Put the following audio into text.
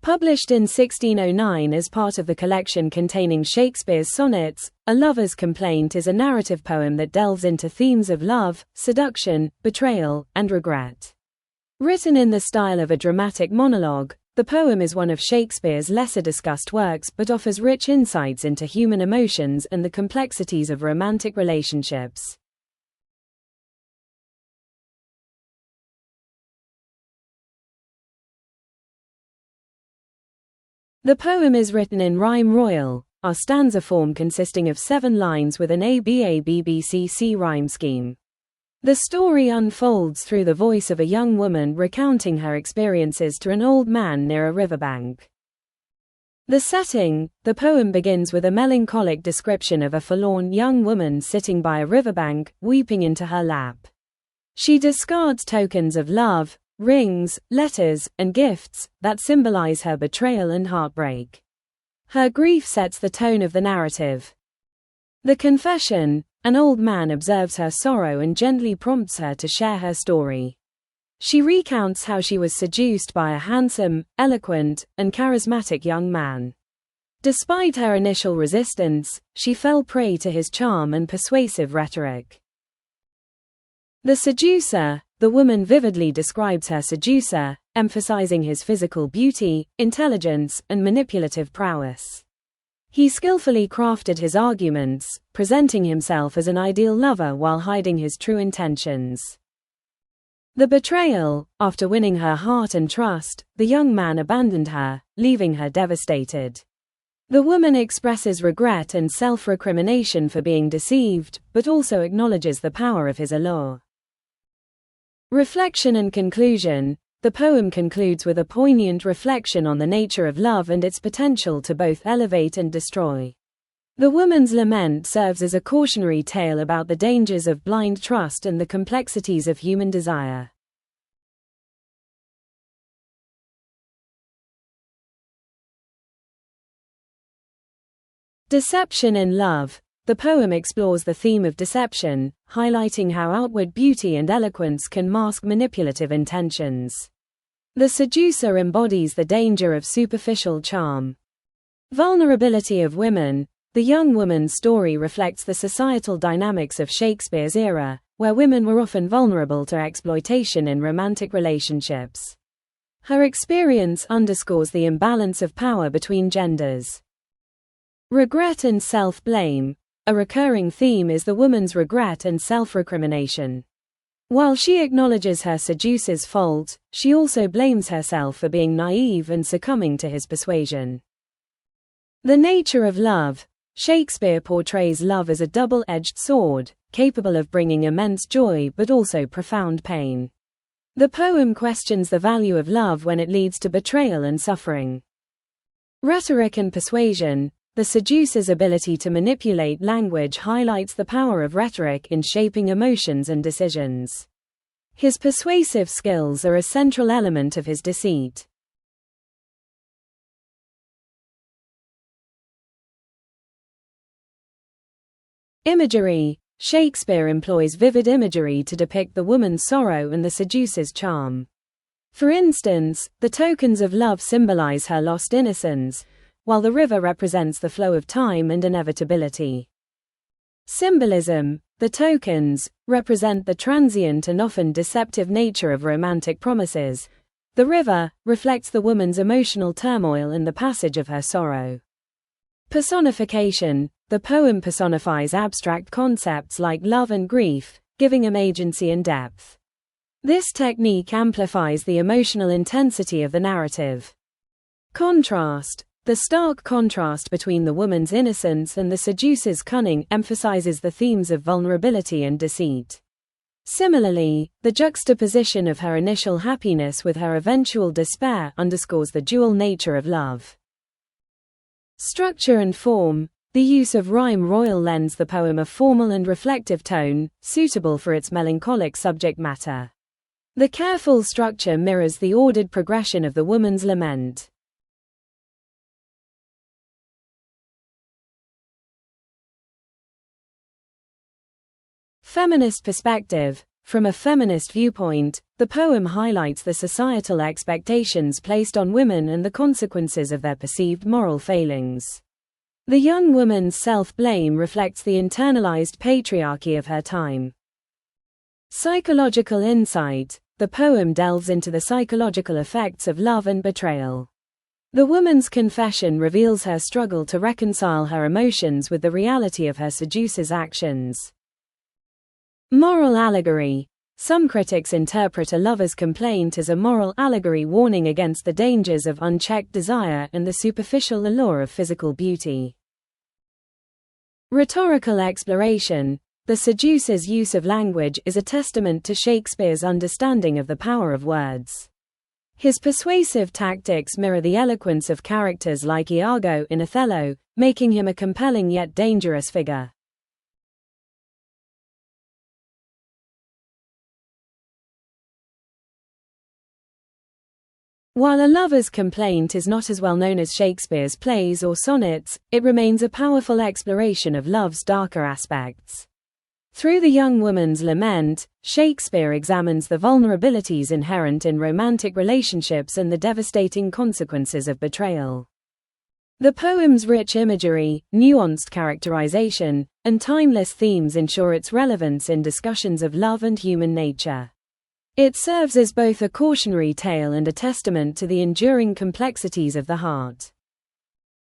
Published in 1609 as part of the collection containing Shakespeare's sonnets, A Lover's Complaint is a narrative poem that delves into themes of love, seduction, betrayal, and regret. Written in the style of a dramatic monologue, the poem is one of Shakespeare's lesser discussed works but offers rich insights into human emotions and the complexities of romantic relationships. The poem is written in rhyme royal, or stanza form consisting of 7 lines with an ABABBCC rhyme scheme. The story unfolds through the voice of a young woman recounting her experiences to an old man near a riverbank. The setting: the poem begins with a melancholic description of a forlorn young woman sitting by a riverbank, weeping into her lap. She discards tokens of love, rings, letters, and gifts that symbolize her betrayal and heartbreak. Her grief sets the tone of the narrative. The confession: an old man observes her sorrow and gently prompts her to share her story. She recounts how she was seduced by a handsome, eloquent, and charismatic young man. Despite her initial resistance, she fell prey to his charm and persuasive rhetoric. The seducer: the woman vividly describes her seducer, emphasizing his physical beauty, intelligence, and manipulative prowess. He skillfully crafted his arguments, presenting himself as an ideal lover while hiding his true intentions. The betrayal: after winning her heart and trust, the young man abandoned her, leaving her devastated. The woman expresses regret and self-recrimination for being deceived, but also acknowledges the power of his allure. Reflection and conclusion: the poem concludes with a poignant reflection on the nature of love and its potential to both elevate and destroy. The woman's lament serves as a cautionary tale about the dangers of blind trust and the complexities of human desire. Deception in love: the poem explores the theme of deception, highlighting how outward beauty and eloquence can mask manipulative intentions. The seducer embodies the danger of superficial charm. Vulnerability of women: the young woman's story reflects the societal dynamics of Shakespeare's era, where women were often vulnerable to exploitation in romantic relationships. Her experience underscores the imbalance of power between genders. Regret and self-blame: a recurring theme is the woman's regret and self-recrimination. While she acknowledges her seducer's fault, she also blames herself for being naive and succumbing to his persuasion. The nature of love: Shakespeare portrays love as a double-edged sword, capable of bringing immense joy but also profound pain. The poem questions the value of love when it leads to betrayal and suffering. Rhetoric and persuasion: the seducer's ability to manipulate language highlights the power of rhetoric in shaping emotions and decisions. His persuasive skills are a central element of his deceit. Imagery: Shakespeare employs vivid imagery to depict the woman's sorrow and the seducer's charm. For instance, the tokens of love symbolize her lost innocence, while the river represents the flow of time and inevitability. Symbolism: the tokens represent the transient and often deceptive nature of romantic promises. The river reflects the woman's emotional turmoil and the passage of her sorrow. Personification: the poem personifies abstract concepts like love and grief, giving them agency and depth. This technique amplifies the emotional intensity of the narrative. Contrast: the stark contrast between the woman's innocence and the seducer's cunning emphasizes the themes of vulnerability and deceit. Similarly, the juxtaposition of her initial happiness with her eventual despair underscores the dual nature of love. Structure and form: the use of rhyme royal lends the poem a formal and reflective tone, suitable for its melancholic subject matter. The careful structure mirrors the ordered progression of the woman's lament. Feminist perspective: From a feminist viewpoint, the poem highlights the societal expectations placed on women and the consequences of their perceived moral failings. The young woman's self-blame reflects the internalized patriarchy of her time. Psychological insight. The poem delves into the psychological effects of love and betrayal. The woman's confession reveals her struggle to reconcile her emotions with the reality of her seducer's actions. Moral allegory. Some critics interpret a lover's complaint as a moral allegory warning against the dangers of unchecked desire and the superficial allure of physical beauty. Rhetorical exploration. The seducer's use of language is a testament to Shakespeare's understanding of the power of words. His persuasive tactics mirror the eloquence of characters like Iago in Othello, making him a compelling yet dangerous figure. While A Lover's Complaint is not as well known as Shakespeare's plays or sonnets, it remains a powerful exploration of love's darker aspects. Through the young woman's lament, Shakespeare examines the vulnerabilities inherent in romantic relationships and the devastating consequences of betrayal. The poem's rich imagery, nuanced characterization, and timeless themes ensure its relevance in discussions of love and human nature. It serves as both a cautionary tale and a testament to the enduring complexities of the heart.